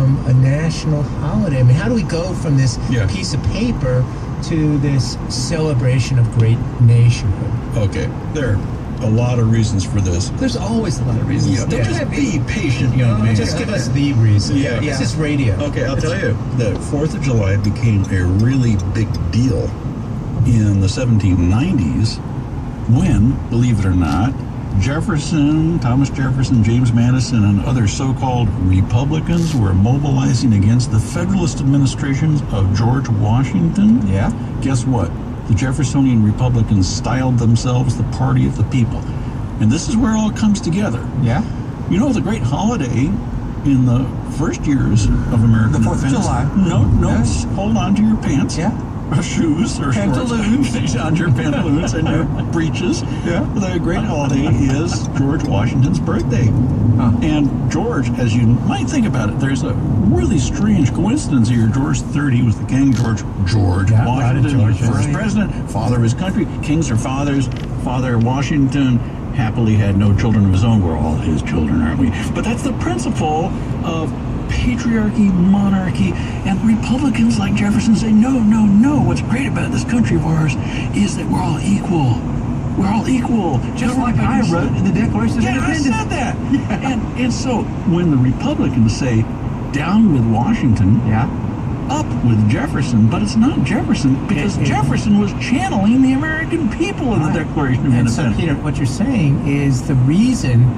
a national holiday? I mean, how do we go from this Yeah. piece of paper to this celebration of great nationhood? Okay, there are a lot of reasons for this. There's always a lot of reasons. Yeah, just be patient, young man. Just give us the reason. Yeah. This is radio. Okay, I'll tell you, the 4th of July became a really big deal in the 1790s when, believe it or not, Thomas Jefferson, James Madison, and other so-called Republicans were mobilizing against the Federalist administrations of George Washington. Yeah. Guess what? The Jeffersonian Republicans styled themselves the party of the people. And this is where it all comes together. Yeah. You know, the great holiday in the first years of American The 4th of independence. July. No, Yes. hold on to your pants. Yeah. Or shoes or Pantaloons. shorts. On your pantaloons and your breeches. Yeah. The great holiday is George Washington's birthday. Huh. And George, as you might think about it, there's a really strange coincidence here. George III was the king. George Yeah, a lot of Washington, Georges. first president, father of his country. Kings are fathers. Father Washington happily had no children of his own. We're all his children, aren't we? But that's the principle of patriarchy, monarchy, and Republicans like Jefferson say, no. What's great about this country of ours is that we're all equal. We're all equal. Just like I wrote in the Declaration of Yeah, I Independence. said that. And so when the Republicans say, down with Washington, Yeah. up with Jefferson, but it's not Jefferson because Jefferson was channeling the American people in the Declaration of And so, Independence. Peter, what you're saying is the reason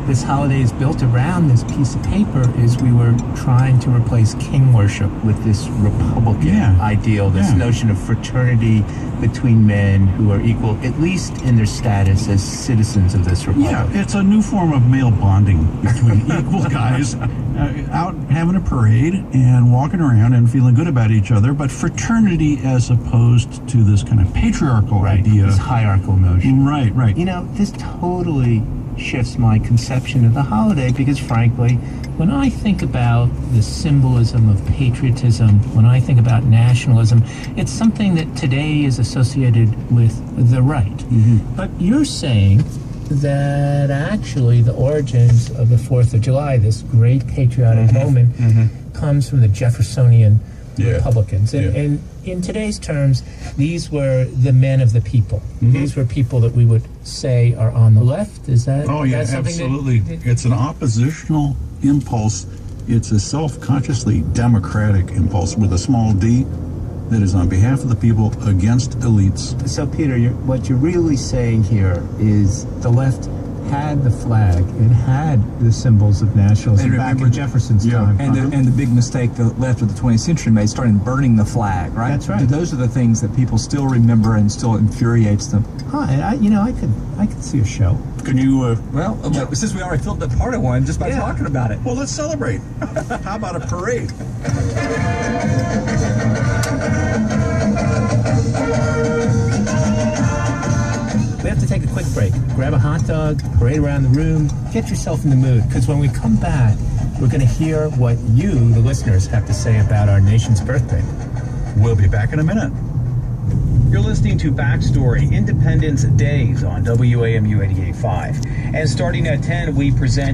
this holiday is built around this piece of paper is we were trying to replace king worship with this Republican ideal, this notion of fraternity between men who are equal, at least in their status as citizens of this republic. Yeah, it's a new form of male bonding between equal guys out having a parade and walking around and feeling good about each other, but fraternity as opposed to this kind of patriarchal idea. This hierarchical notion. Right. You know, this totally shifts my conception of the holiday because, frankly, when I think about the symbolism of patriotism, when I think about nationalism, it's something that today is associated with the right. Mm-hmm. But you're saying that actually the origins of the 4th of July, this great patriotic moment, comes from the Jeffersonian Republicans. And in today's terms, these were the men of the people. These were people that we would say are on the left. Is that? Oh, yeah, that's something absolutely. It's an oppositional impulse. It's a self-consciously democratic impulse with a small d that is on behalf of the people against elites. So, Peter, what you're really saying here is the left had the flag, it had the symbols of nationalism And back remember- in Jefferson's time. And the big mistake the left of the 20th century made, started burning the flag, right? That's right. Those are the things that people still remember and still infuriates them. And I could see a show. Can you, Well, since we already filled up part of one just by talking about it. well, let's celebrate. How about a parade? We have to take a quick break. Grab a hot dog, parade around the room, get yourself in the mood, because when we come back, we're going to hear what you, the listeners, have to say about our nation's birthday. We'll be back in a minute. You're listening to Backstory, Independence Days on WAMU 88.5. And starting at 10, we present